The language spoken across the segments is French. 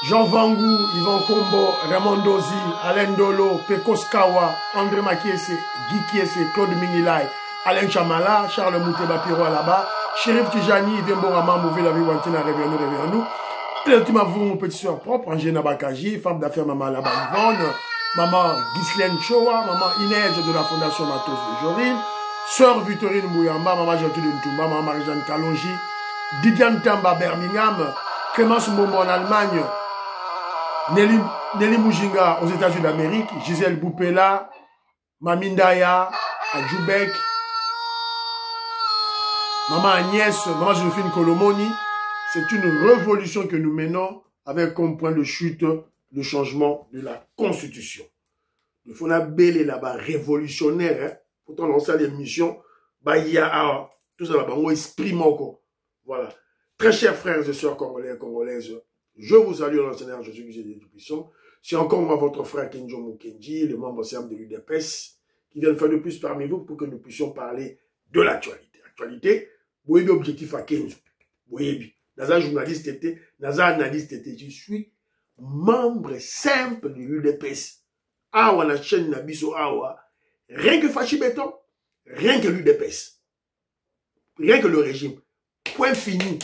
Jean Vangou, Yvan Kombo, Raymond Dozi, Alain Dolo, Pekos Kawa, André Makiese, Guy Kiese, Claude Mingilay, Alain Chamala, Charles Mouteba Piro là-bas, Chérif Tijani, Viemborama, Mouvé la Vivantina, réveillons-nous. Ultima vous, mon petit soeur propre, Angéna Bakaji, femme d'affaires Maman là-bas, Yvonne, Maman Ghislaine Choa, Maman Inès de la Fondation Matos de Jorine, Sœur Victorine Mouyamba, Maman Gertrude Ntoumba, Maman Marie-Jeanne Kalonji, Didiane Tamba Birmingham, Clémence Momo en Allemagne, Nelly Moujinga aux États-Unis d'Amérique, Gisèle Boupela, Mamindaya à Djoubek, Maman Agnès, Maman Joséphine Kolomoni. C'est une révolution que nous menons avec comme point de chute le changement de la Constitution. Il faut la belle là-bas révolutionnaire. Hein? Pourtant, dans cette émission, il y a tout ça là-bas, on exprime encore. Voilà. Très chers frères et sœurs congolais et congolaises, je vous salue dans le Seigneur Jésus-Christ et Tout-Puissant. C'est encore moi, votre frère Kenjo Mukenji, le membre serbe de l'UDPS, qui vient de faire le plus parmi vous pour que nous puissions parler de l'actualité. Actualité, vous voyez l'objectif à Kenzo. Vous voyez, Naza journaliste était, Naza analyste était, je suis membre simple de l'UDPS. Awa la chaîne Nabiso Awa, rien que Fachi Béton, rien que l'UDPS. Rien que le régime. Point fini.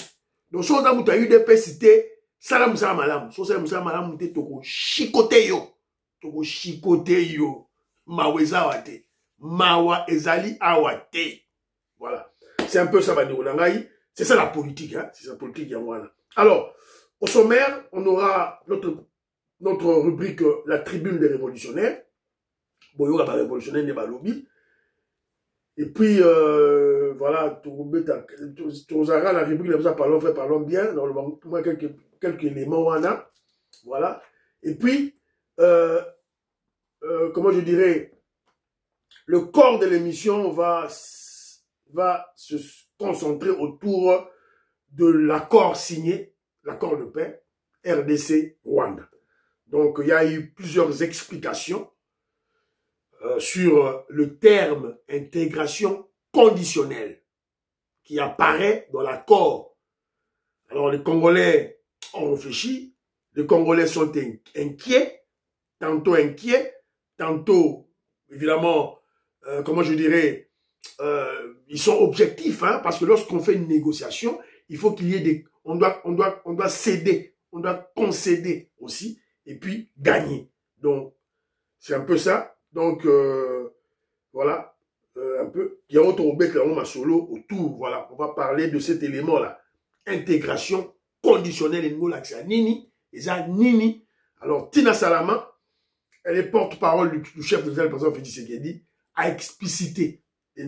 Donc, si on a UDPS, c'était Salam Salam Malam. So Salam Salam Malam, c'était Toko Shikote yo. Toko Shikote yo. Maweza wate. Mawa ezali awate. Voilà. C'est un peu ça, Bandirolangaï. C'est ça la politique, hein. C'est la politique, Yamwana. Alors, au sommaire, on aura notre rubrique, la tribune des révolutionnaires. Bon, il y aura pas révolutionnaire, il y aura lobby. Et puis, voilà, Tozara, la rubrique, parlons bien, dans le moins quelques éléments, on a. Voilà. Et puis, comment je dirais, le corps de l'émission va se concentrer autour de l'accord signé, l'accord de paix, RDC-Rwanda. Donc, il y a eu plusieurs explications sur le terme intégration conditionnelle qui apparaît dans l'accord. Alors, les Congolais ont réfléchi, les Congolais sont inquiets, tantôt, évidemment, comment je dirais, ils sont objectifs, hein, parce que lorsqu'on fait une négociation, il faut qu'il y ait des... On doit céder, on doit concéder aussi, et puis gagner. Donc, c'est un peu ça. Donc, voilà, un peu. Il y a autre solo autour, voilà. On va parler de cet élément-là. Intégration conditionnelle et Nini, et ça, Nini. Alors, Tina Salama, elle est porte-parole du chef de l'État, le président Félix Tshisekedi, a explicité et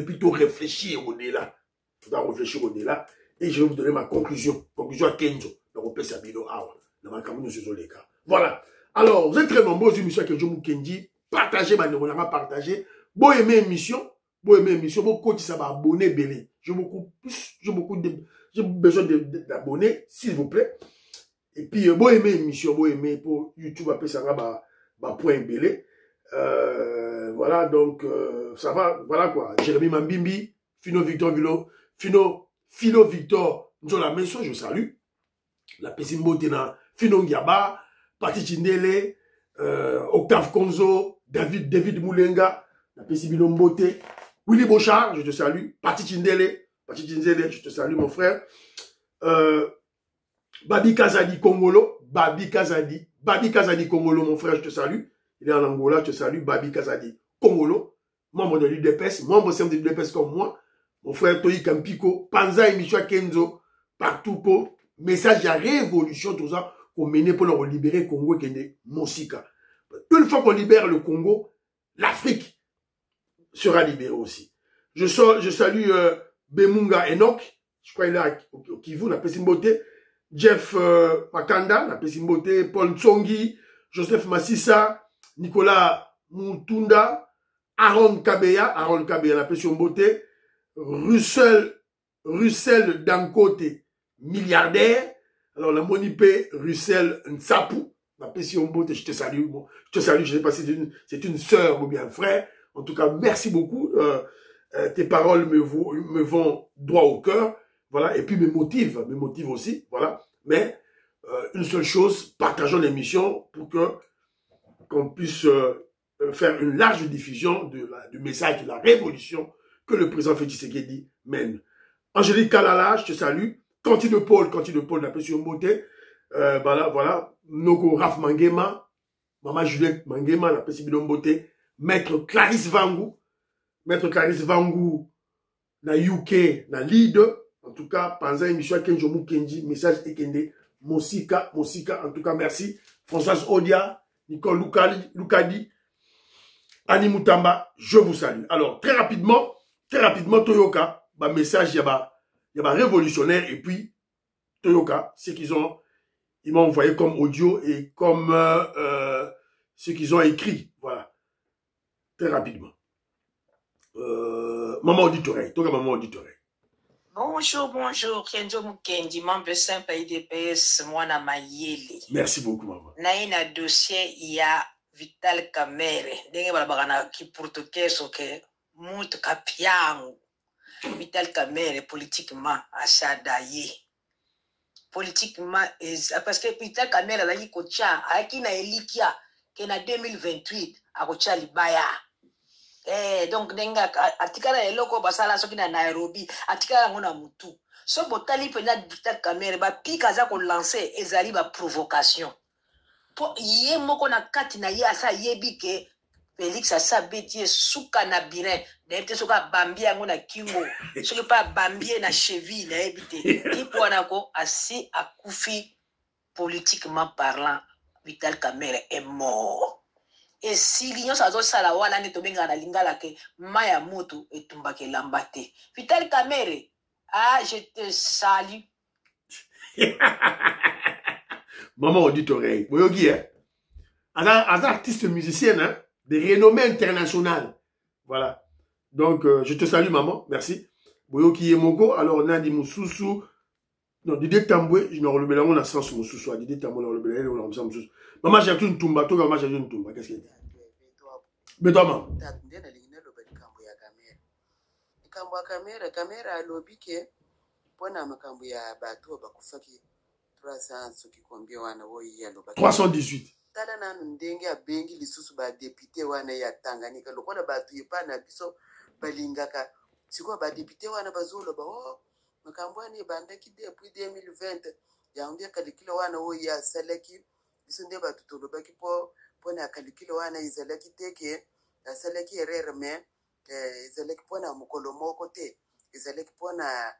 plutôt réfléchir au-delà. Il faudra réfléchir au-delà. Et je vais vous donner ma conclusion. Conclusion à Kenzo. Donc, on peut s'habiller dans ma campagne sur les cas. Voilà. Alors, vous êtes très nombreux aux émissions que je vous dis. Partagez, on a partagé. Bon aimer émission. Beaucoup de ça va abonner, belé. J'ai besoin d'abonnés, s'il vous plaît. Et puis, bon aimer émission, pour YouTube, après ça va, point belé. Voilà, donc, ça va, voilà quoi. Jérémy Mambimbi, Philo Victor, nous la maison, je salue. La Pessimbo Tena, Phino Ngiaba, Pati Chindele, Octave Konzo, David Moulenga, la Pessimbo Mbote, Willy Bochard, je te salue. Pati Chindele, je te salue, mon frère. Babi Kazadi Kongolo, mon frère, je te salue. Il est en Angola, je te salue, Babi Kazadi Kongolo, membre de l'UDPS, membre simple de l'UDPS comme moi, mon frère Toyi Kampiko, Panza et Michua Kenzo, partout pour message de révolution, tout ça, pour mener pour leur libérer le Congo et de Mosika. Une fois qu'on libère le Congo, l'Afrique sera libérée aussi. Je salue Bemunga Enoch, je crois qu'il est au Kivu, la Pessimboté, Jeff Makanda, la Pessimboté, Paul Tsongi, Joseph Massissa, Nicolas Mutunda, Aaron Kabeya, la Pessimboté, Russell Dankote, milliardaire. Alors, la Monipé Russell Nsapu, la Pessimboté, je te salue, je sais pas si c'est une sœur ou bien un frère. En tout cas, merci beaucoup. Tes paroles me vont droit au cœur. Voilà. Et puis, me motivent aussi. Voilà. Mais, une seule chose, partageons l'émission pour que qu'on puisse faire une large diffusion du message de la révolution que le président Félix Tshisekedi mène. Angélique Kalala, je te salue. Cantine de Paul, d'après sur beauté. Voilà. Nogo Raf Mangema, Maman Juliette Mangema, d'après sur beauté. Maître Clarisse Vangou, na UK, na lead. En tout cas, pendant l'émission Kenjomu Kenji, message Ekende, Mosika, en tout cas, merci. Françoise Odia, Nicole Lukadi, Annie Moutamba, je vous salue. Alors, très rapidement, Toyoka, message, il y a révolutionnaire, et puis, Toyoka, ils m'ont envoyé comme audio et comme ce qu'ils ont écrit. Voilà. Très rapidement. Maman auditoreille, Toyoka, maman auditoreille. Bonjour, Kenjo Mukendi, membre simple IDPS, Mwana Mayele. Merci beaucoup, maman. Naina dossier, il y a Vital Kamere. Denge balabagana ki portugais soke mutu kapiangu. Vital Kamere, politiquement, à Chadaye. Politiquement, parce que Vital Kamere, là, il kocha, aki na elikia, que na 2028, a kocha libaya. Donc denga atikala eloko basala soki na Nairobi atikala ngona mutu so botali pena Vital Kamere ba pika za ko lancer ezali ba provocation po ye moko na kati na ye asa yebike Félix asa betie suka na birin na soka bambie ngona kingo soki pa bambie na cheville na ebite tipo anako asi akufi politiquement parlant Vital Kamere est mort. Et si l'union s'azo sala wala ne tobenga na lingala ke maya moto etumbake lambate. Vital Kamere, je te salue. Maman auditoreille, Boyogi, hein? Un artiste musicienne, hein? De renommée internationale. Voilà. Donc, je te salue, maman. Merci. Boyogi Moko, alors Nadi Moussousou. Non, Didier Tamboué, je n'en relève pas dans sens Moussousou. Didier Tamboué, on relève pas dans sens Moussousou. Maman, j'ai une tumba, toi, maman, j'ai une tumba. Qu'est-ce qu'il y a? Betoma. Kambo kamera alobike pona makambo ya bato bakufaki 300 soki kombie wana woyi ya lobaki 318 tala nanu ndenge ya bengi lisusu ba député wana ya Tanganyika lokola bato yepana biso balingaka siko ba député wana bazoloba makambo ani bandaki depuis 2020 yaundia kalikilo wana woyi ya salaki biso nde bato tolobaki pona kalikilo wana izalaki teke asalaki erreur mais ezalaki pona mokolo moko te ezalaki pona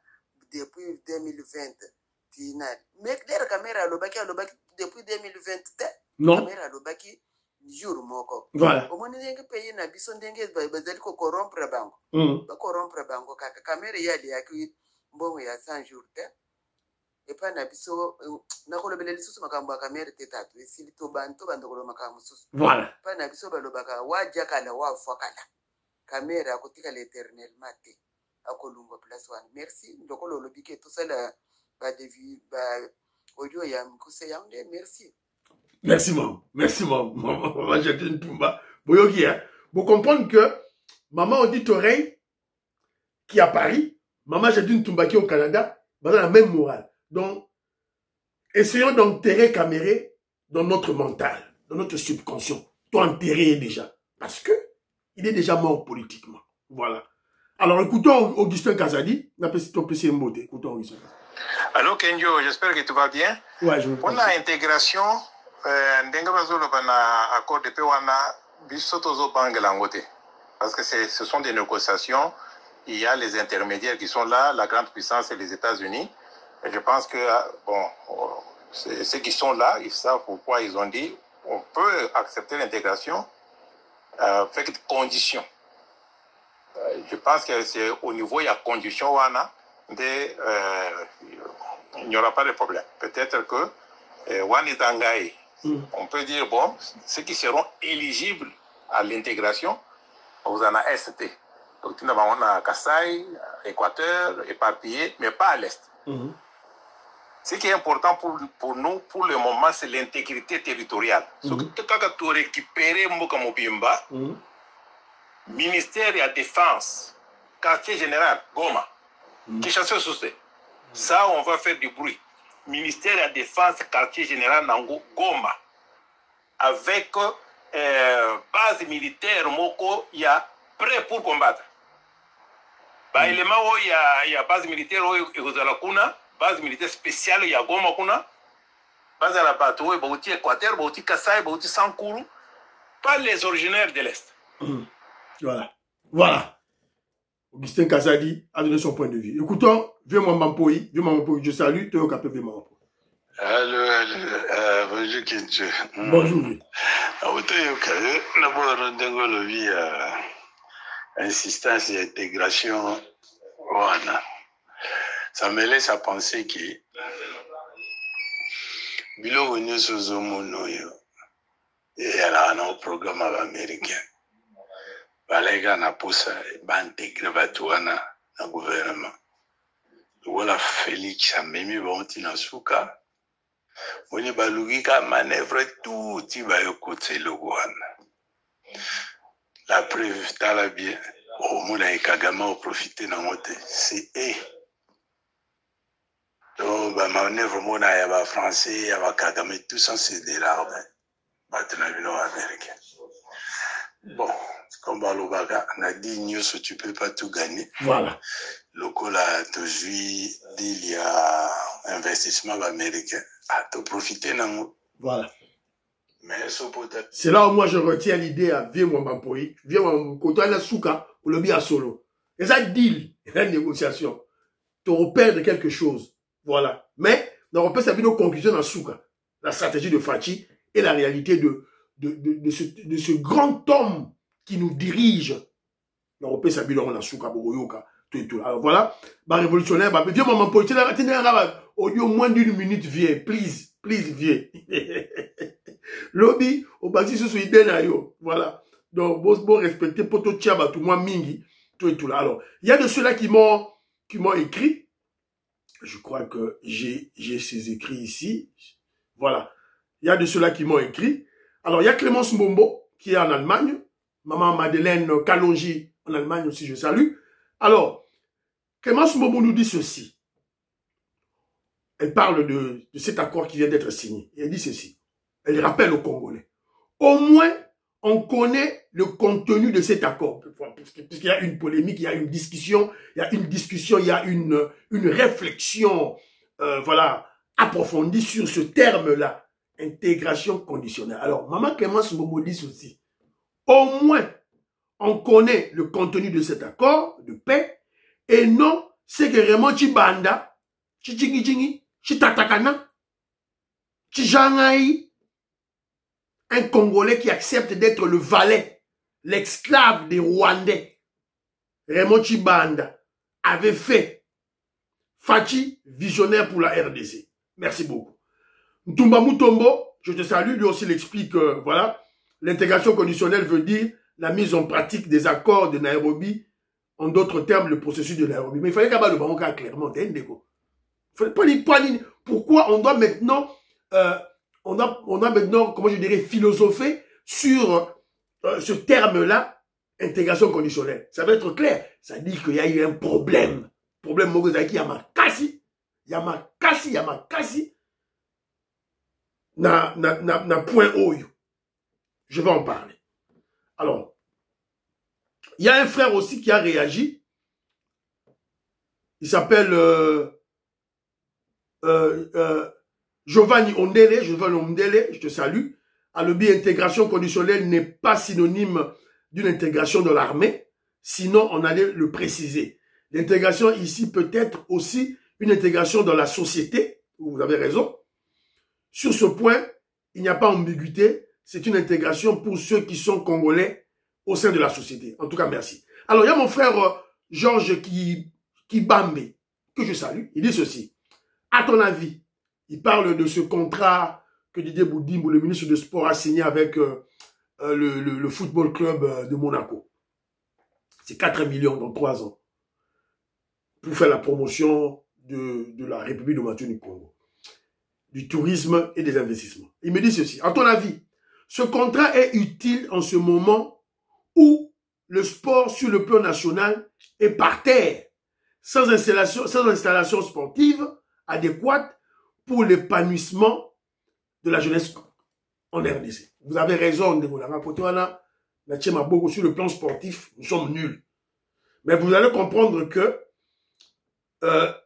depuis 2020 tina mais der caméra alobaki depuis 2020 te non caméra alobaki jour moko voilà omoni ndenge pays na biso ndenge bazali ko corrompre bango ba corrompre bango kaka caméra yali yaki mbongo ya 100 jours te epa na biso nakolobela lisusu makambo ya caméra te tatu esili to bandokolo makambo susu voilà epa na biso balobaka wajakala wafakala caméra akotika l'éternellement te akolungwa place wana merci ndokolo lobike tosala ba audio ya mkuse yaunde merci maman j'ai une tumba boyogi hein vous comprenez que maman auditoreille qui à Paris maman j'ai une tumba qui au Canada dans la même morale. Donc essayons d'enterrer Kamere dans notre mental, dans notre subconscient. Toi enterrer déjà parce que il est déjà mort politiquement. Voilà. Alors, écoutons Augustin Kazadi. Écoutons Augustin Kazadi. Allô, Kenjo, j'espère que tu vas bien. Ouais, je veux pour l'intégration, accord de paix, parce que ce sont des négociations. Il y a les intermédiaires qui sont là, la grande puissance et les États-Unis. Et je pense que, bon, ceux qui sont là, ils savent pourquoi ils ont dit on peut accepter l'intégration. Fait que conditions. Je pense que c'est au niveau il y a conditions il n'y aura pas de problème. Peut-être que on peut dire bon, ceux qui seront éligibles à l'intégration, vous en a ST. Donc on a Kassai, Équateur, éparpillé, mais pas à l'est. Ce qui est important pour nous, pour le moment, c'est l'intégrité territoriale. Ce que tu as récupéré, Mobimba, ministère de la Défense, quartier général, Goma, qui chasse sous ça, on va faire du bruit. ministère de la Défense, quartier général Nango, Goma, avec base militaire, moko, il y a prêt pour combattre. Bah, élément où il y a base militaire, base militaire spéciale, il y a Goma, kuna, base à la bateau, Bauti Équateur, Bauti Kassai, Bauti Sankourou, pas les originaires de l'Est. Voilà. Voilà. Augustin Kazadi a donné son point de vue. Écoutons, viens-moi Mampoï, je salue, Théo Capé, viens-moi. Allô, bonjour Kinche. Bonjour. D'abord, insistance et intégration, voilà. Ça me laisse à penser que Bilo Venus Zomonoyo et un programme américain. Balega na posa intégrer Batouana dans le gouvernement. Voilà Félix a même bonti na suka. On est balugika manœuvre tout ti ba côté le Gouana. La preuve tala bien au monde et Kagame a profité dans moté c'est donc ba manœuvre mona ya ba français ya ba Kagame tout ça c'est des larmes maintenant américain. Bon, comme Balobaga, on a dit news, tu peux pas tout gagner. Voilà. Le col a toujours dit il y a investissement américain. À te profiter non. Voilà. Mais peut-être. C'est là où moi je retiens l'idée à viens-moi Mampoï, viens-moi côté la souka ou le bien solo. Et ça deal, la négociation. Tu repères de quelque chose. Voilà. Mais, on repère ça nos conclusions dans souka. La stratégie de Fachi et la réalité de ce grand homme qui nous dirige. Alors, voilà. Bah, révolutionnaire, bah, viens, maman, pour au moins d'une minute, viens. Please, viens. Lobby, au bâti, ce soit voilà. Donc, bon, respecter, poto, tchaba, tout, moi, mingi, tout et tout là. Alors, il y a de ceux-là qui m'ont écrit. Je crois que j'ai ces écrits ici. Voilà. Il y a de ceux-là qui m'ont écrit. Alors, il y a Clémence Mbombo, qui est en Allemagne. Maman Madeleine Kalonji, en Allemagne aussi, je salue. Alors, Clémence Mbombo nous dit ceci. Elle parle de cet accord qui vient d'être signé. Et elle dit ceci. Elle rappelle aux Congolais. Au moins, on connaît le contenu de cet accord. Puisqu'il y a une polémique, il y a une discussion, il y a une réflexion, voilà, approfondie sur ce terme-là. Intégration conditionnelle. Alors, Maman Clémence Mbombo dit ceci. Au moins, on connaît le contenu de cet accord de paix et non, c'est que vraiment Chibanda, Chichingi, Chitatakana, Chijangaï, un Congolais qui accepte d'être le valet, l'esclave des Rwandais. Raymond Chibanda avait fait Fachi visionnaire pour la RDC. Merci beaucoup. Ntumba Mutombo, je te salue, lui aussi l'explique, voilà. L'intégration conditionnelle veut dire la mise en pratique des accords de Nairobi, en d'autres termes, le processus de Nairobi. Mais il fallait qu'à le baron clairement, pourquoi on doit maintenant, on a maintenant, comment je dirais, philosopher sur ce terme-là, intégration conditionnelle. Ça va être clair. Ça dit qu'il y a eu un problème. Problème Mogozaki, Yamakasi, na point oyo. Je vais en parler. Alors, il y a un frère aussi qui a réagi. Il s'appelle Giovanni Ondele. Je te salue. Alobi, intégration conditionnelle n'est pas synonyme d'une intégration de l'armée. Sinon, on allait le préciser. L'intégration ici peut être aussi une intégration dans la société. Vous avez raison. Sur ce point, il n'y a pas ambiguïté. C'est une intégration pour ceux qui sont congolais au sein de la société. En tout cas, merci. Alors, il y a mon frère Georges Kibambe, que je salue. Il dit ceci. À ton avis, il parle de ce contrat que Didier Boudimbo, le ministre des Sports, a signé avec le football club de Monaco. C'est 4 millions dans 3 ans pour faire la promotion de la République démocratique du Congo, du tourisme et des investissements. Il me dit ceci. À ton avis, ce contrat est utile en ce moment où le sport sur le plan national est par terre, sans installation sportive adéquate pour l'épanouissement de la jeunesse en RDC. Vous avez raison de vous la raconter. Sur le plan sportif, nous sommes nuls. Mais vous allez comprendre que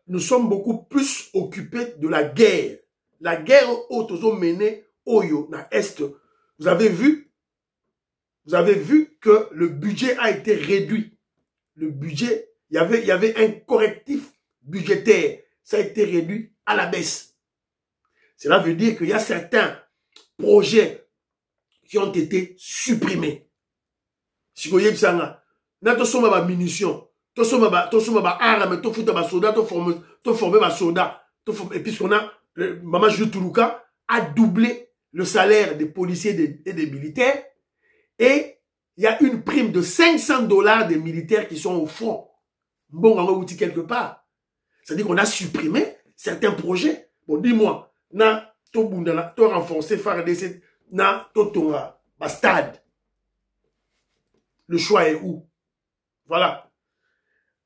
nous sommes beaucoup plus occupés de la guerre. La guerre au menée Oyo, na Est. Vous avez vu que le budget a été réduit. Le budget, il y avait un correctif budgétaire. Ça a été réduit à la baisse. Cela veut dire qu'il y a certains projets qui ont été supprimés. Si vous voyez ça, nous avons des munitions, nous avons des armes, nous avons des soldats, nous avons des soldats. Et puisqu'on a, Maman Jules Toulouka a doublé le salaire des policiers et des militaires. Et il y a une prime de $500 des militaires qui sont au front. Bon, on va vous dire quelque part. C'est-à-dire qu'on a supprimé certains projets. Bon, dis-moi, na to bundala, to renforcer FARDC, na to tonga, stade. Le choix est où? Voilà.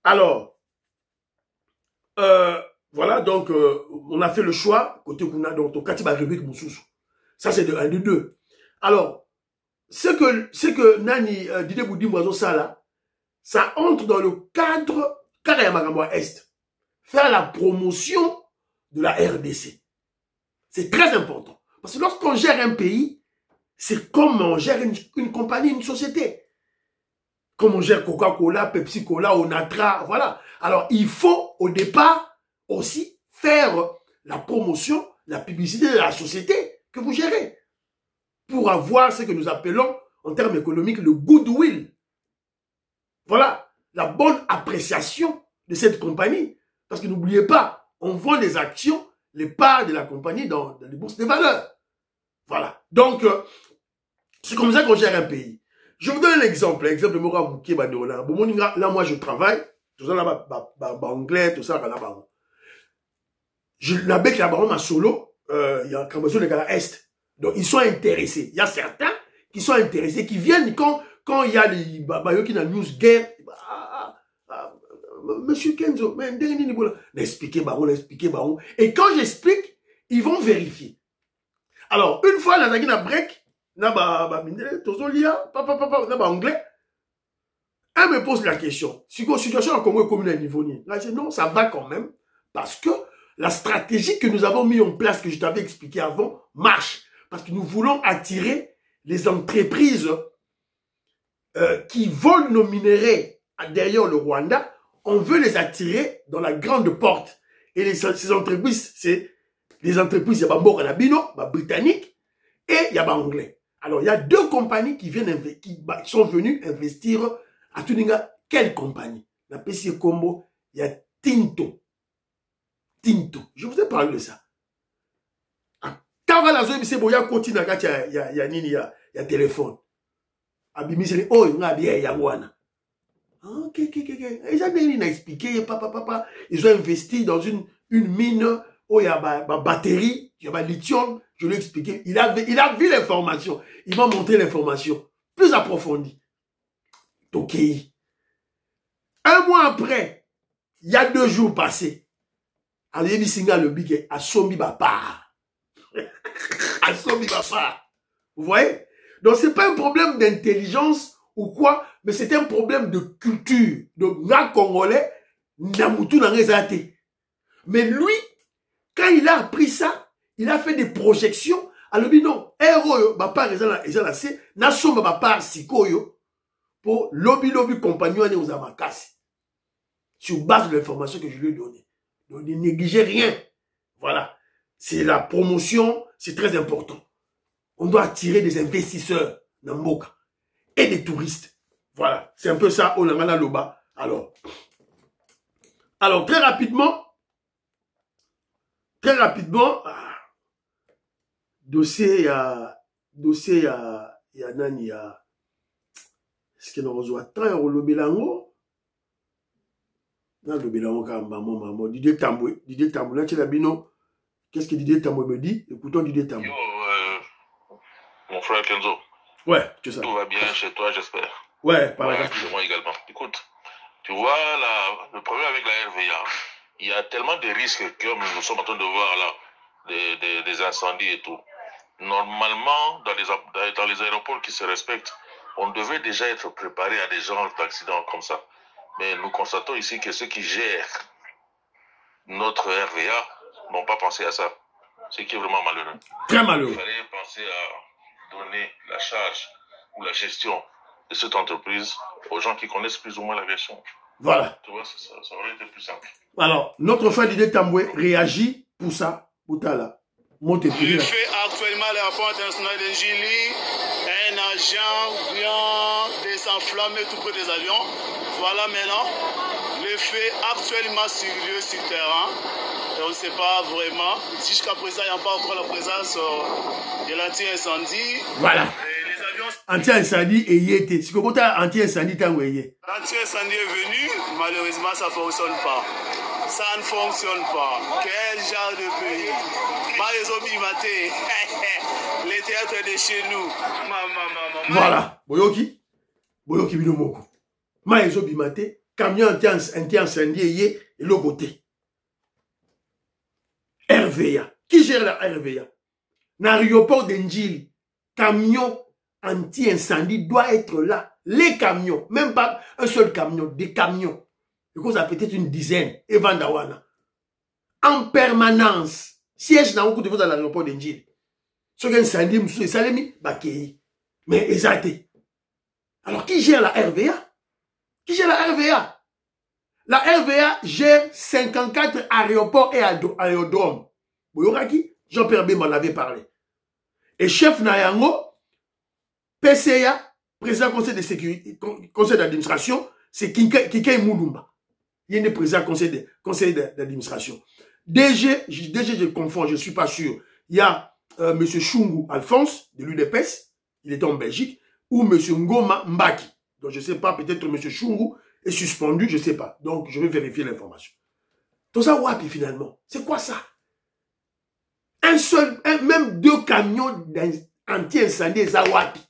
Alors, voilà, donc, on a fait le choix, côté Kuna, donc, au Katiba République Moussoussou. Ça, c'est de 1 de 2. Alors, ce que Nani Didier Boudi Moiseau ça là, ça entre dans le cadre Karayamagamboa Est. Faire la promotion de la RDC. C'est très important. Parce que lorsqu'on gère un pays, c'est comme on gère une compagnie, une société. Comme on gère Coca-Cola, Pepsi-Cola, Onatra, voilà. Alors, il faut au départ aussi faire la promotion, la publicité de la société que vous gérez. Pour avoir ce que nous appelons, en termes économiques, le goodwill. Voilà, la bonne appréciation de cette compagnie. Parce que n'oubliez pas, on vend des actions, les parts de la compagnie dans les bourses de valeur. Voilà. Donc, c'est comme ça qu'on gère un pays. Je vous donne un exemple. L'exemple de Mora Mouké Badola. Là, moi, je travaille. Tout ça, là, anglais, tout ça, là-bas. Je n'avais que là-bas, ma solo, il y a un de la Est. Donc, ils sont intéressés. Il y a certains qui sont intéressés, qui viennent quand il y a les babayos qui n'ont news guerre. Monsieur Kenzo, mais n'expliquez baron. Et quand j'explique, ils vont vérifier. Alors, une fois, la Nagina break, anglais, elle me pose la question. Si la situation en Congo est commune à niveau ni. Là, je dis non, ça va quand même, parce que la stratégie que nous avons mis en place, que je t'avais expliqué avant, marche. Parce que nous voulons attirer les entreprises qui volent nos minéraux derrière le Rwanda. On veut les attirer dans la grande porte. Et ces entreprises, c'est les entreprises, il y a Bambo Kanabino, britannique, et il y a anglais. Alors, il y a 2 compagnies qui sont venues investir à Tuninga. Quelle compagnie? La PC Combo, il y a Tinto. Je vous ai parlé de ça. Quand la zone c'est bon, il y a continent, il y a téléphone. Abimisé, oh, il y a bien, il y a wana. Ok. Ils ont expliqué, papa. Ils ont investi dans une mine où il y a batterie, il y a lithium. Je lui ai expliqué. Il a vu l'information. Il m'a montré l'information plus approfondie. Ok. Un mois après, il y a 2 jours passés, Aliévi Singa le bique a sombi bapa. Vous voyez? Donc, c'est pas un problème d'intelligence ou quoi, mais c'est un problème de culture. De gars congolais, Namutu n'a rien. Mais lui, quand il a appris ça, il a fait des projections. Alors, dit non, héros, bapa, n'a somba bapa, sikoyo, pour lobby compagnon, aux amakasi. Sur base de l'information que je lui ai donnée. Donc, ne négligez rien. Voilà. C'est la promotion, c'est très important. On doit attirer des investisseurs, Namboka, et des touristes. Voilà. C'est un peu ça, Olangana Loba. Alors, très rapidement, dossier, il y a Nani, il y a, est-ce qu'il y a un réseau à temps, il y a le Bélango? Non, le Bélango, maman, Didier Tambo, là, tu l'as bino. Qu'est-ce que Didier Tambo me dit? Écoutons Didier Tambo. Yo, mon frère Kenzo. Ouais, tu sais. Tout va bien chez toi, j'espère. Ouais, par là. Chez moi également. Écoute, tu vois, le problème avec la RVA, il y a tellement de risques que nous sommes en train de voir là. des incendies et tout. Normalement, dans les aéroports qui se respectent, on devait déjà être préparé à des genres d'accidents comme ça. Mais nous constatons ici que ceux qui gèrent notre RVA n'ont pas pensé à ça. Ce qui est vraiment malheureux. Très malheureux. Il fallait penser à donner la charge ou la gestion de cette entreprise aux gens qui connaissent plus ou moins l'aviation. Voilà. Tu vois, ça aurait été plus simple. Alors, notre frère Didier Tamboué réagit pour ça. Boutala. Le fait actuellement l'aéroport international d'Ngili, un agent vient de s'enflammer tout près des avions. Voilà maintenant le fait actuellement sur lieu, sur terrain. Et on ne sait pas vraiment. Jusqu'à présent, il n'y a pas encore la présence de l'anti-incendie. Voilà. Anti-incendie et yété. Si vous avez anti-incendie, l'anti-incendie est venu, malheureusement, ça ne fonctionne pas. Ça ne fonctionne pas. Quel genre de pays? Les théâtres de chez nous. Voilà. Boyoki. Boyoki binomoko. Maïzo bimate. Camion anti-incendie et le côté. RVA. Qui gère la RVA? Dans l'aéroport d'Ngili, camion anti-incendie doit être là. Les camions, même pas un seul camion, des camions. Parce ça peut-être une dizaine. Et Vandawana. En permanence. Siège dans beaucoup de vous dans l'aéroport d'Ngili. Ce qui est incendie, monsieur Salemi, Bakei. Mais exacté. Alors qui gère la RVA? Qui gère la RVA? La RVA gère 54 aéroports et aérodromes. Boyoraki, Jean-Pierre B m'en avait parlé. Et chef Nayango, PCA, président conseil de sécurité, conseil d'administration, c'est Kikei Moulumba. Il y a un président conseil d'administration. DG, je confonds, je ne suis pas sûr. Il y a M. Chungu Alphonse, de l'UDPS, il était en Belgique, ou M. Ngoma Mbaki. Donc je ne sais pas, peut-être M. Chungu est suspendu, je ne sais pas. Donc je vais vérifier l'information. Tout ça, wapi finalement? C'est quoi ça? Même 2 camions anti-incendie, ça wapi.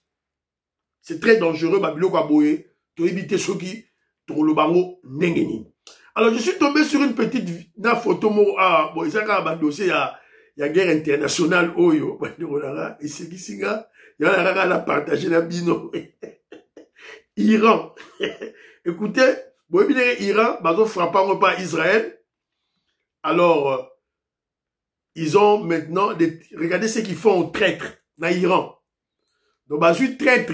C'est très dangereux, Babilo Kwaboye, pour éviter ceux qui trouvent le bango n'engeni. Alors, je suis tombé sur une petite photo, bon, il y a un dossier, il y a guerre internationale, Oyo, et c'est qui, il y a la partagé la bino. Iran. Écoutez, bon, Iran, ils frappent pas Israël. Alors, ils ont maintenant, regardez ce qu'ils font aux traîtres, dans l'Iran. Donc, je suis traître,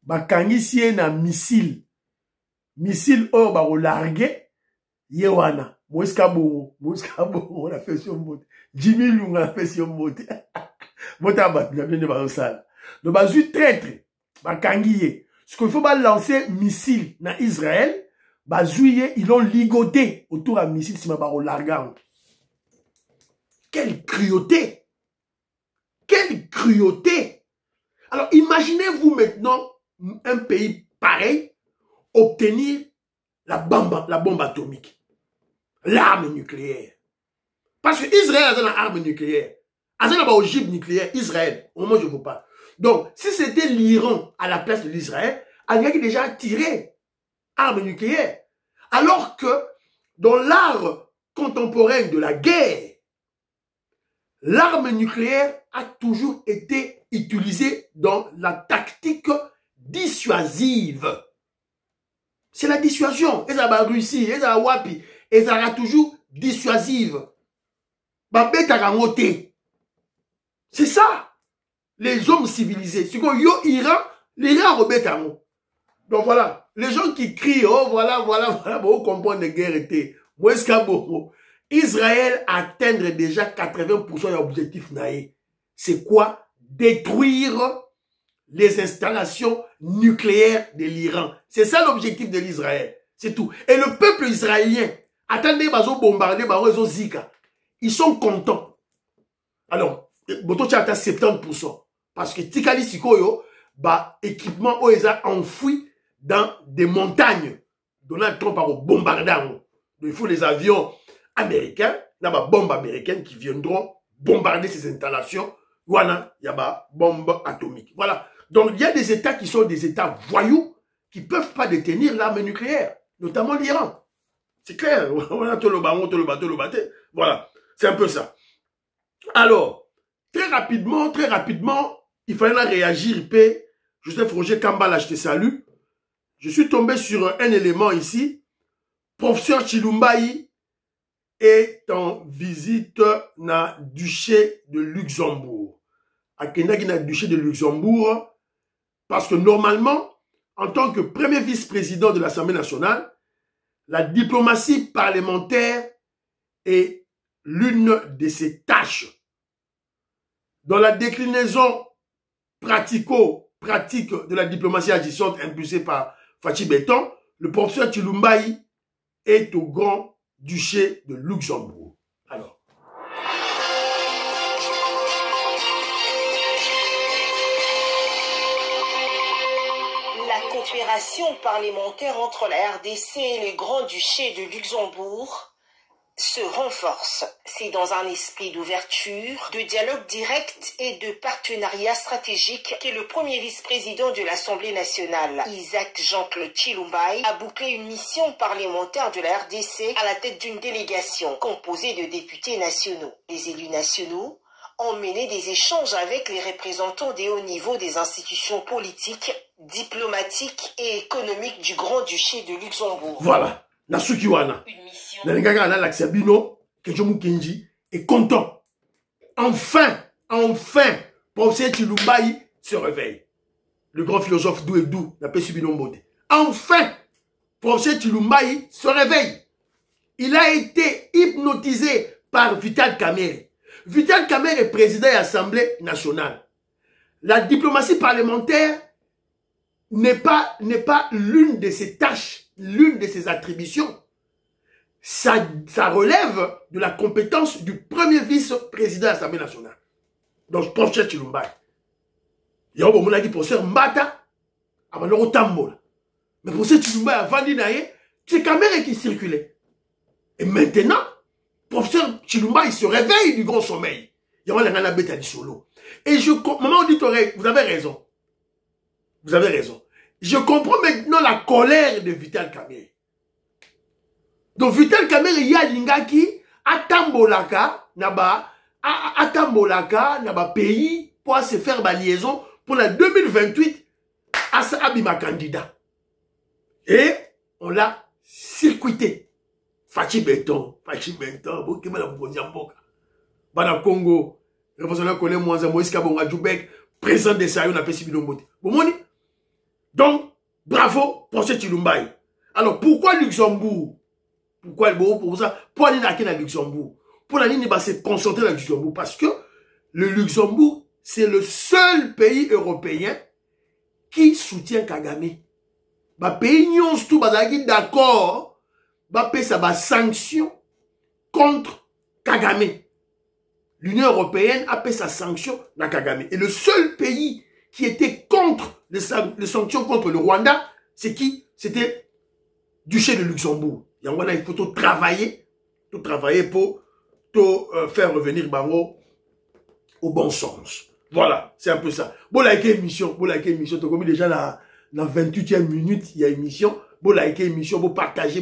bakangisi na missile or ba largué yewana moiska bongo on a fait sur mot Jimmy Lunga a fait sur mot mota ba bien de ba sala donc ba zu traître bakangiye ce qu'il faut pas lancer missile na Israël ba zuye ils l'ont ligoté autour à missile si ma ba larga. Quelle cruauté, quelle cruauté. Alors imaginez-vous maintenant un pays pareil obtenir la bombe atomique, l'arme nucléaire. Parce que Israël a une arme nucléaire. A une ogive nucléaire, Israël, au moment où je vous parle. Donc, si c'était l'Iran à la place de l'Israël, il y a déjà tiré arme nucléaire. Alors que dans l'art contemporain de la guerre, l'arme nucléaire a toujours été utilisée dans la tactique dissuasive. C'est la dissuasion. Et ça va Russie, et ça va Wapi, et ça sera toujours dissuasive. C'est ça. Les hommes civilisés. C'est que yo Iran, l'Iran rebêtamo. Donc voilà. Les gens qui crient, oh voilà, vous comprenez la guerre était. Moi, Israël atteindre déjà 80% de l'objectif naïf. C'est quoi? Détruire les installations nucléaires de l'Iran. C'est ça l'objectif de l'Israël. C'est tout. Et le peuple israélien, attendez, ils ont bombardé, ils ont zika. Ils sont contents. Alors, boto tchata 70%. Parce que Tikali Sikoyo, équipement, ils ont enfoui dans des montagnes. Donald Trump a bombardé. Donc, il faut les avions américains, il y a des bombes américaines qui viendront bombarder ces installations. Voilà, il y a des bombes atomiques. Voilà. Donc, il y a des États qui sont des États voyous qui ne peuvent pas détenir l'arme nucléaire, notamment l'Iran. C'est clair. Voilà, tout le bateau. Voilà, c'est un peu ça. Alors, très rapidement, il fallait réagir. P. Joseph Roger Kambala, je te salue. Je suis tombé sur un élément ici. Professeur Chilumbayi est en visite na duché de Luxembourg. À Kenya, na duché de Luxembourg, parce que normalement, en tant que premier vice-président de l'Assemblée nationale, la diplomatie parlementaire est l'une de ses tâches. Dans la déclinaison pratico-pratique de la diplomatie agissante impulsée par Fachi Beton, le professeur Chilumbayi est au Grand-Duché de Luxembourg. Alors. La coopération parlementaire entre la RDC et le Grand-Duché de Luxembourg se renforce. C'est dans un esprit d'ouverture, de dialogue direct et de partenariat stratégique que le premier vice-président de l'Assemblée nationale, Isaac Jean-Claude Chilumbayi, a bouclé une mission parlementaire de la RDC à la tête d'une délégation composée de députés nationaux. Les élus nationaux ont mené des échanges avec les représentants des hauts niveaux des institutions politiques, diplomatiques et économiques du Grand-Duché de Luxembourg. Voilà. Nasukiwana. Nalinganga na Laksabino, Kejomu Kenji est content. Enfin, professeur Chilumbayi se réveille. Le grand philosophe Dou et Dou n'a pas subi Mbote. Enfin, professeur Chilumbayi se réveille. Il a été hypnotisé par Vital Kamerhe. Vital Kamerhe est président de l'Assemblée nationale. La diplomatie parlementaire n'est pas l'une de ses tâches, l'une de ses attributions. Ça relève de la compétence du premier vice-président de l'Assemblée nationale. Donc, professeur Chilumbayi. Il y a un dit professeur Mbata, Amanoro Tambola. Mais professeur Chilumbayi, avant d'y c'est Kamerhe qui circulait. Et maintenant, professeur Chilumbayi se réveille du grand sommeil. Il y a un bête à solo. Et maman auditorie, vous avez raison. Vous avez raison. Je comprends maintenant la colère de Vital Kamerhe. Donc Vital Kamerhe y a lingaki atambolaka naba pays pour se faire ma liaison pour la 2028 à sa abima candidat. Et on l'a circuité. Fachi Beton, Bokema Mboka. Bana Congo, représentant Colin Mwanza, Moïse Kabonga Djoubek, président de Sayo, n'a pas si Bilombote. Donc, bravo pour ce Chilumbayi. Alors, pourquoi Luxembourg? Pourquoi pour ça? Pourquoi il y a Luxembourg? Pour la ligne, il va se concentrer dans le Luxembourg. Parce que le Luxembourg, c'est le seul pays européen qui soutient Kagame. Bah, pays nyons tout, bah, d'accord, bah, payer ça, bah, sanction contre Kagame. L'Union européenne a payé sa sanction dans Kagame. Et le seul pays qui était contre les sanctions contre le Rwanda, c'est qui? C'était Duché de Luxembourg. Il faut tout travailler pour faire revenir Bango au bon sens. Voilà, c'est un peu ça. Bon, likez émission, tu as déjà la 28e minute, il y a émission. Bon, likez émission, bon, partagez,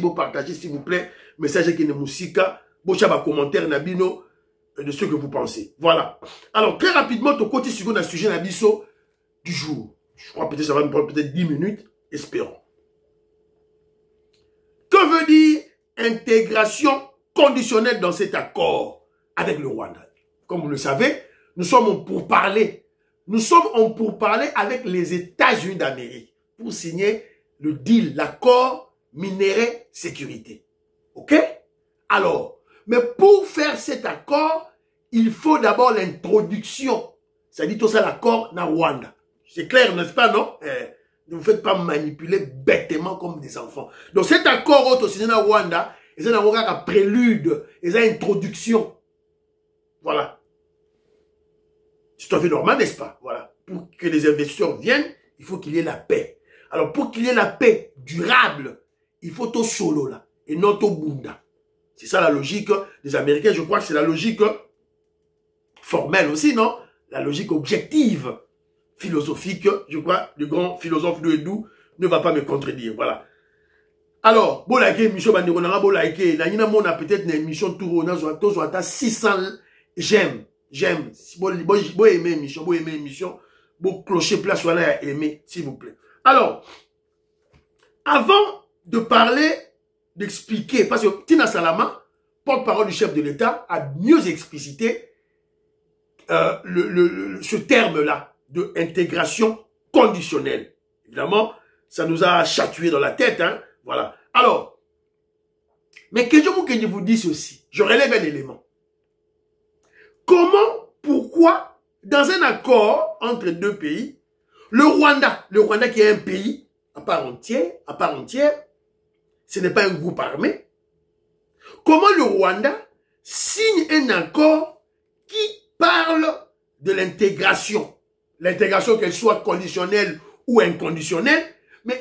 s'il vous plaît. Message qui est de musique, bon, chaba commentaire, nabino, de ce que vous pensez. Voilà. Alors, très rapidement, ton côté sur le sujet nabiso du jour. Je crois peut-être ça va me prendre peut-être 10 minutes. Espérons. Que veut dire intégration conditionnelle dans cet accord avec le Rwanda? Comme vous le savez, nous sommes en pourparlers. Nous sommes en pourparlers avec les États-Unis d'Amérique pour signer le deal, l'accord minerai sécurité. OK? Alors, mais pour faire cet accord, il faut d'abord l'introduction. Ça dit tout ça l'accord na Rwanda. C'est clair, n'est-ce pas, non? Ne vous faites pas manipuler bêtement comme des enfants. Donc cet accord autosigné na Rwanda, c'est un prélude, c'est une introduction. Voilà. C'est tout à fait normal, n'est-ce pas? Voilà. Pour que les investisseurs viennent, il faut qu'il y ait la paix. Alors pour qu'il y ait la paix durable, il faut tout solo là, et non tout bunda. C'est ça la logique des Américains. Je crois que c'est la logique formelle aussi, non? La logique objective, philosophique. Je crois le grand philosophe de Edou ne va pas me contredire. Voilà. Alors, bon like émission bandironanga, bon like, na nina mona peut-être une émission tour on a 600 j'aime. j'aime. Si vous aimez l'émission, vous clochez place voilà à aimer, s'il vous plaît. Alors, avant de parler, d'expliquer, parce que Tina Salama, porte-parole du chef de l'État, a mieux explicité ce terme-là de intégration conditionnelle. Évidemment, ça nous a chatouillé dans la tête, hein. Voilà. Alors, mais que je vous dise ceci, je relève un élément. Comment, pourquoi, dans un accord entre deux pays, le Rwanda qui est un pays à part entière, ce n'est pas un groupe armé, comment le Rwanda signe un accord qui parle de l'intégration, qu'elle soit conditionnelle ou inconditionnelle, mais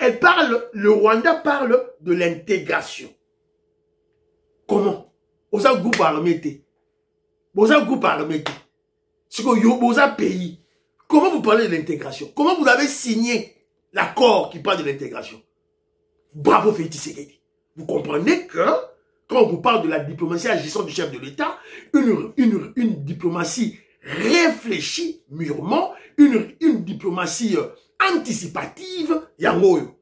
le Rwanda parle de l'intégration. Comment? Vous avez un groupe armé, vous avez un groupe armé, vous avez un pays. Comment vous parlez de l'intégration? Comment vous avez signé l'accord qui parle de l'intégration? Bravo Félix Tshisekedi. Vous comprenez que quand on vous parle de la diplomatie agissante du chef de l'État, une diplomatie réfléchie mûrement, une diplomatie anticipative, yangoyo.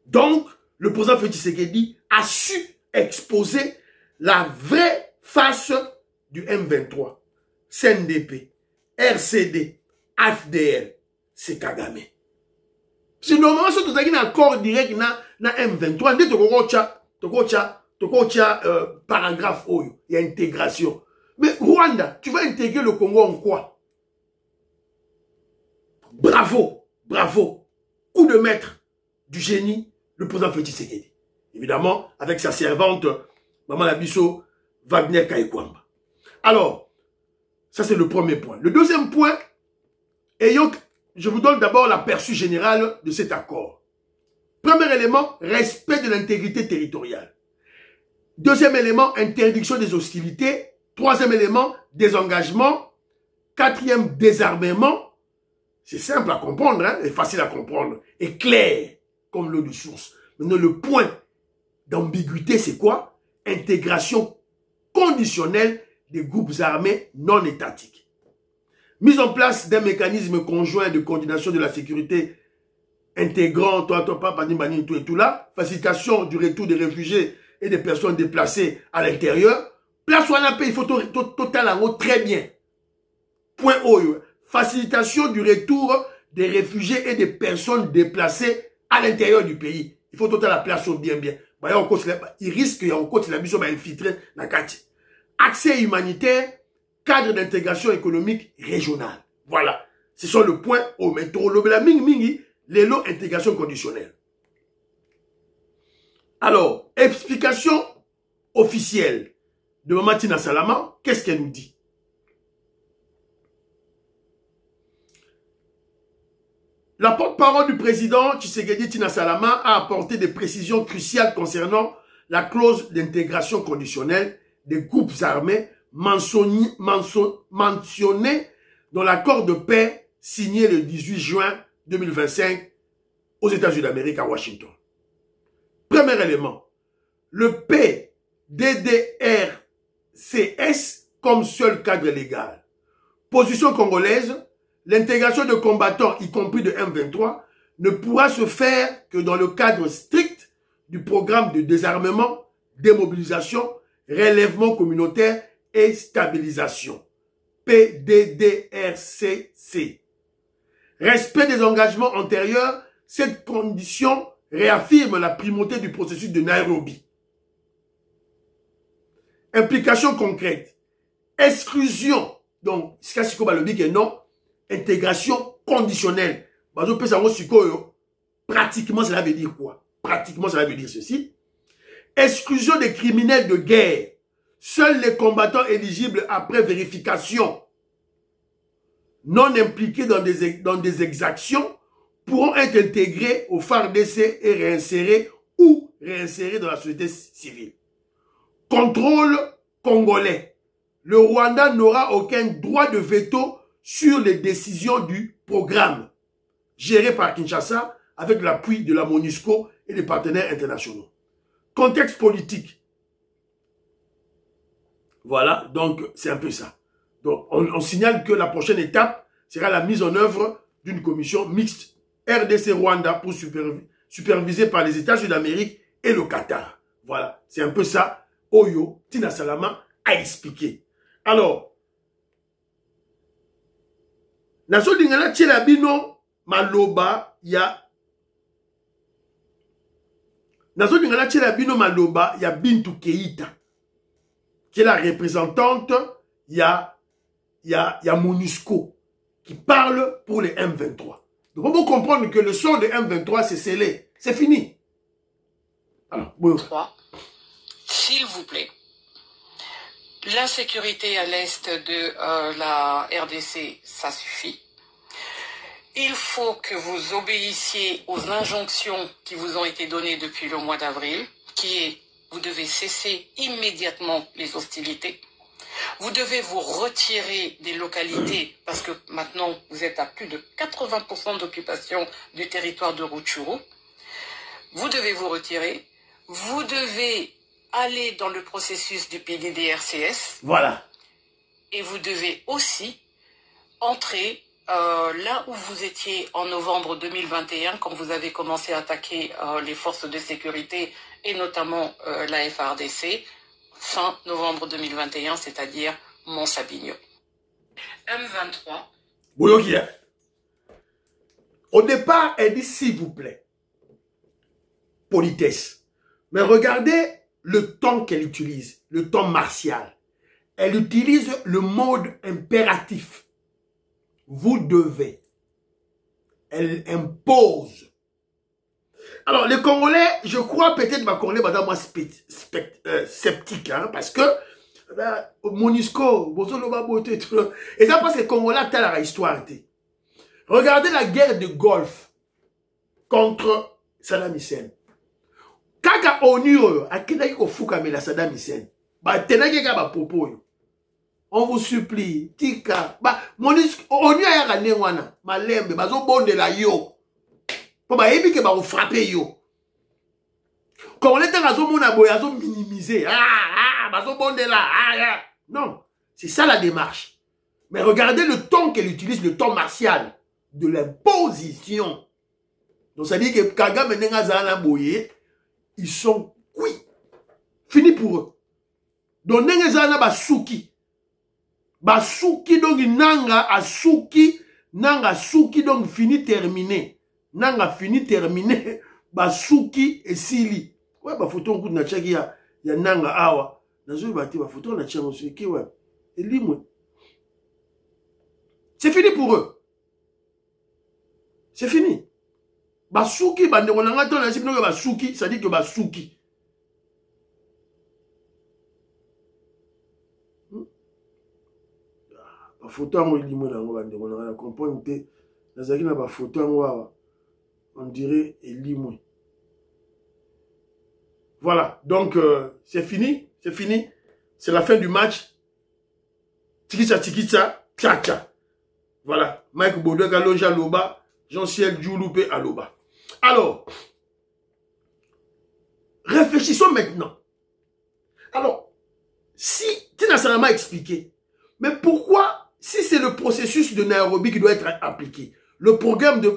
Donc, le président Félix Tshisekedi a su exposer la vraie face du M23, CNDP, RCD, AFDL, c'est Kagame. Si normalement, si tu as un accord direct na M23, tu as paragraphe, il y a intégration. Mais Rwanda, tu vas intégrer le Congo en quoi? Bravo, bravo. Coup de maître du génie, le président Félix Tshisekedi. Évidemment, avec sa servante, Maman Labisso, Wagner Kaïkwamba. Alors, ça c'est le premier point. Le deuxième point, je vous donne d'abord l'aperçu général de cet accord. Premier élément, respect de l'intégrité territoriale. Deuxième élément, interdiction des hostilités. Troisième élément, désengagement. Quatrième, désarmement. C'est simple à comprendre, hein, et facile à comprendre, et clair comme l'eau de source. Maintenant, le point d'ambiguïté, c'est quoi? Intégration conditionnelle des groupes armés non étatiques. Mise en place d'un mécanisme conjoint de coordination de la sécurité intégrant tout et tout là, facilitation du retour des réfugiés et des personnes déplacées à l'intérieur. Place où on a payé, il faut total en haut très bien. Point O. Facilitation du retour des réfugiés et des personnes déplacées à l'intérieur du pays. Il faut total la place bien. Il risque de infiltrer dans le quartier. Accès humanitaire, cadre d'intégration économique régionale. Voilà. Ce sont le point O. Mais les lots intégration conditionnelle. Alors, explication officielle de Maman Tina Salama, qu'est-ce qu'elle nous dit? La porte-parole du président Tshisekedi Tina Salama a apporté des précisions cruciales concernant la clause d'intégration conditionnelle des groupes armés mentionnée dans l'accord de paix signé le 18 juin 2025 aux États-Unis d'Amérique à Washington. Premier élément, le PDDRCS comme seul cadre légal. Position congolaise, l'intégration de combattants, y compris de M23, ne pourra se faire que dans le cadre strict du programme de désarmement, démobilisation, relèvement communautaire et stabilisation. PDDRCC. Respect des engagements antérieurs, cette condition réaffirme la primauté du processus de Nairobi. Implication concrète. Exclusion. Donc, non. Intégration conditionnelle. Pratiquement, cela veut dire quoi? Pratiquement, cela veut dire ceci. Exclusion des criminels de guerre. Seuls les combattants éligibles après vérification non impliqués dans des exactions pourront être intégrés au FARDC et réinsérés ou réinsérés dans la société civile. Contrôle congolais. Le Rwanda n'aura aucun droit de veto sur les décisions du programme géré par Kinshasa avec l'appui de la MONUSCO et des partenaires internationaux. Contexte politique. Voilà, donc c'est un peu ça. Donc, on signale que la prochaine étape sera la mise en œuvre d'une commission mixte RDC-Rwanda pour supervisée par les États-Unis d'Amérique et le Qatar. Voilà, c'est un peu ça, Oyo Tina Salama a expliqué. Alors, Naso Dingala Tchelabino Maloba, il y a Naso Dingala Tchelabino Maloba, il y a Bintou Keïta, qui est la représentante, il y a MONUSCO, qui parle pour les M23. Donc, on peut comprendre que le sort de M23, c'est scellé. C'est fini. Alors, bon. S'il vous plaît, l'insécurité à l'est de la RDC, ça suffit. Il faut que vous obéissiez aux injonctions qui vous ont été données depuis le mois d'avril, qui est, vous devez cesser immédiatement les hostilités. Vous devez vous retirer des localités, parce que maintenant, vous êtes à plus de 80% d'occupation du territoire de Rutshuru. Vous devez vous retirer. Vous devez aller dans le processus du PDDRCS. Voilà. Et vous devez aussi entrer là où vous étiez en novembre 2021, quand vous avez commencé à attaquer les forces de sécurité, et notamment la FARDC, fin novembre 2021, c'est-à-dire Mont-Sabigno. M23. Bouyokia. Au départ, elle dit s'il vous plaît. Politesse. Mais regardez le temps qu'elle utilise, le temps martial. Elle utilise le mode impératif. Vous devez. Elle impose. Alors, les Congolais, je crois peut-être ma Congolais, madame, moi, sceptique, hein, parce que, MONUSCO, et ça, parce que les Congolais, telle la histoire. Regardez la guerre de Golfe contre Saddam Hussein. Kaka ONU, à Kenaki Kofuka, mais la Saddam Hussein, on vous supplie, tika, MONUSCO, ONU a gagné wana, malembe, bazo bonde la yo. Pour que vous frappez yo. Quand on est dans la zone, on a minimisé. Non, c'est ça la démarche. Mais regardez le temps qu'elle utilise, le temps martial de l'imposition. Donc ça dit que Kagame et Nengazana Boye, ils sont cuits. Fini pour eux. Donc Nengazana Basuki. Basuki donc Nanga Asuki. Nanga Suki donc fini terminé. Nanga fini terminé. Basuki et Sili. Ouais, bah photo on na chaki ya Nanga awa. Nazo bati ba photo na chaki on ki ouais. Et limwe. C'est fini pour eux. C'est fini. Basuki bande on nga to na sipino que Basuki, ça dit que Basuki. Ba photo on limwe na ngo bande on nga comprendre te. Nazaki na ba photo on awa. On dirait Elimwe. Voilà, donc c'est fini, c'est fini. C'est la fin du match. Tikisa, tcha tcha. Voilà, Mike Bodega Lonja Loba, Jean-Ciel Djouloupé Aloba. Alors, réfléchissons maintenant. Alors, si Tina Salama a expliqué, mais pourquoi, si c'est le processus de Nairobi qui doit être appliqué, le programme de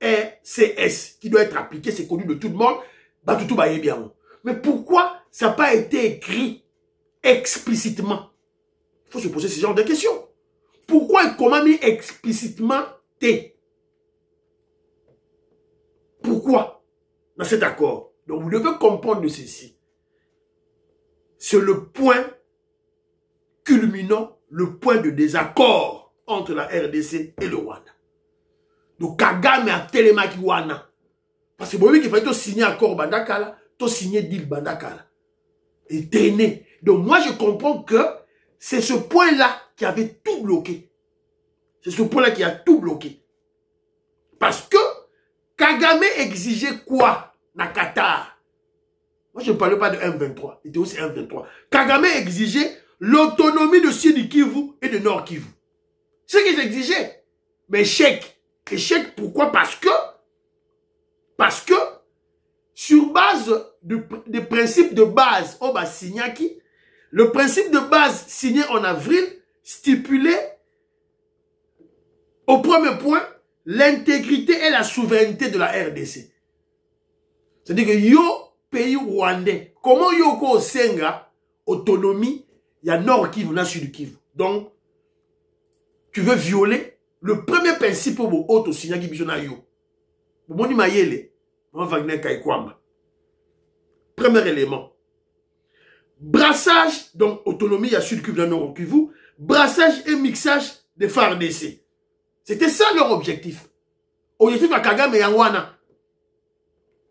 PDDRCS qui doit être appliqué, c'est connu de tout le monde, Batutu Baye bien. Mais pourquoi ça n'a pas été écrit explicitement? Il faut se poser ce genre de questions. Pourquoi et comment mis explicitement T? Pourquoi dans cet accord? Donc vous devez comprendre de ceci. C'est le point culminant, le point de désaccord entre la RDC et le Rwanda. Donc Kagame a télémaki wana. Parce que vous voyez qu'il fallait signer accord Bandakala, to signer deal Bandakala. Et traîner. Donc moi je comprends que c'est ce point-là qui avait tout bloqué. C'est ce point-là qui a tout bloqué. Parce que Kagame exigeait quoi na Qatar? Moi je ne parlais pas de M23. Il était aussi M23. Kagame exigeait l'autonomie de Sud Kivu et de Nord Kivu. C'est ce qu'ils exigeaient. Mais échec. Échec, pourquoi? Parce que, sur base des principes de base, on va signer qui, Le principe de base signé en avril stipulait au premier point l'intégrité et la souveraineté de la RDC. C'est-à-dire que yo, pays rwandais, comment yo ko senga autonomie, il y a Nord Kivu, na Sud Kivu. Donc, tu veux violer le premier principe pour auto signer qui bisona yo. Moni mayele, mon Wagner Kaikwamba. Premier élément. Brassage, donc autonomie, il y a Sud Kivu, Nord Kivu. Brassage et mixage des FARDC. C'était ça leur objectif. Objectif à Kagame et Yangwana.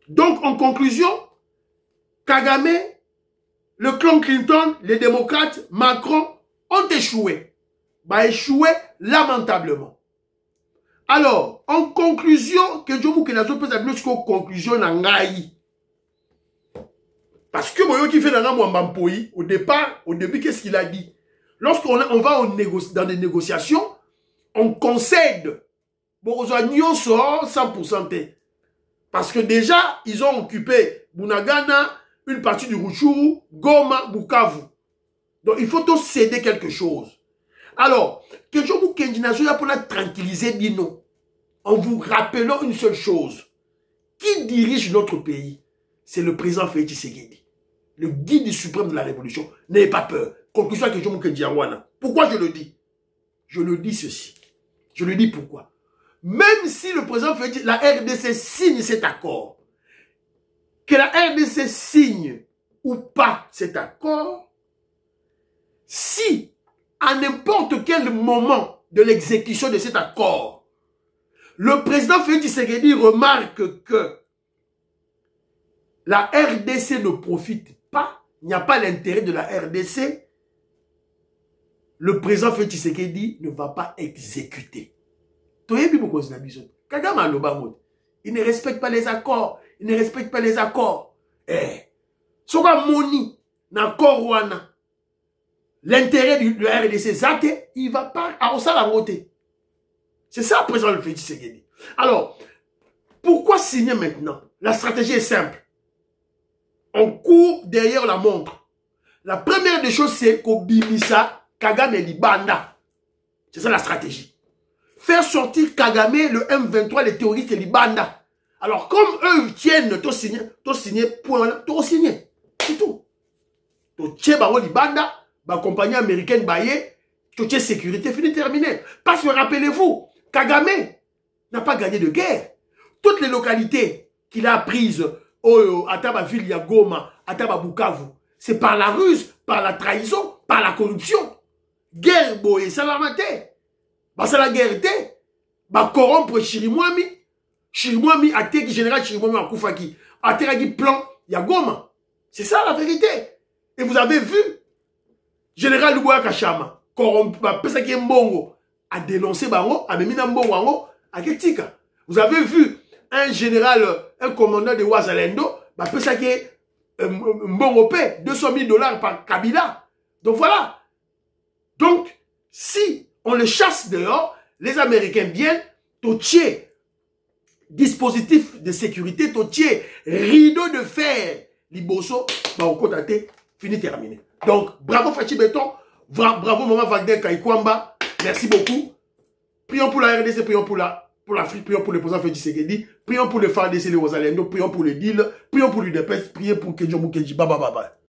Donc, en conclusion, Kagame, le clan Clinton, les démocrates, Macron ont échoué. Bah, échoué lamentablement. Alors, en conclusion, que je vous dis conclusion n'angaï. Parce que moi qui fait au départ, au début, qu'est-ce qu'il a dit? Lorsqu'on va dans des négociations, on concède. Bon, on a 100%. Parce que déjà, ils ont occupé Bunagana, une partie du Rutshuru, Goma, Bukavu. Donc, il faut tous céder quelque chose. Alors, que je vous dis, pour la tranquilliser, dit non. En vous rappelant une seule chose. Qui dirige notre pays? C'est le président Félix Tshisekedi. Le guide suprême de la révolution. N'ayez pas peur. Conclusion que je vous dis, pourquoi je le dis? Je le dis ceci. Je le dis pourquoi. Même si le président Félix, la RDC signe cet accord, que la RDC signe ou pas cet accord, si à n'importe quel moment de l'exécution de cet accord, le président Félix Tshisekedi remarque que la RDC ne profite pas, il n'y a pas l'intérêt de la RDC, le président Félix Tshisekedi ne va pas exécuter. Il ne respecte pas les accords. Il ne respecte pas les accords. Soka Moni, l'intérêt de la RDC, Zate, il ne va pas à la voter. C'est ça, le président Félix Tshisekedi. Alors, pourquoi signer maintenant? La stratégie est simple. On court derrière la montre. La première des choses, c'est qu'Obimisa, Kagame et Libanda. C'est ça la stratégie. Faire sortir Kagame, le M23, les terroristes et Libanda. Alors, comme eux tiennent, t'ont signé, point, t'ont signé. C'est tout. T'ont tiens, Libanda, la compagnie américaine, t'ont tiens sécurité, fini, terminé. Parce que rappelez-vous, Kagame n'a pas gagné de guerre. Toutes les localités qu'il a prises, à Tabaville, à Goma, à Tababukavu, c'est par la ruse, par la trahison, par la corruption. Guerre, boye, ça l'a maté. C'est la guerre, corrompre Chirimwami. Chirimwami, a été général Chirimwami en Koufaki. A été plan, il y a Goma. C'est ça la vérité. Et vous avez vu, général Luboya Kachama, corrompu, Pesaki Mbongo, a dénoncé Bango, a mis Mbongo, a Ketika. Vous avez vu un général, un commandant de Ouazalendo, Pesaki Mbongo paie $200 000 par Kabila. Donc voilà. Donc, si on le chasse dehors, les Américains viennent, totier dispositif de sécurité, totier rideau de fer, liboso, fini terminé. Donc, bravo Fachi Béton, bravo Maman Wagner Kaikwamba, merci beaucoup. Prions pour la RDC, prions pour l'Afrique, prions pour le président Félix Tshisekedi, prions pour le FARDC, les Rosalindo, prions pour le deal, prions pour l'UDPS, prions pour Kenjo Mukenji, baba baba.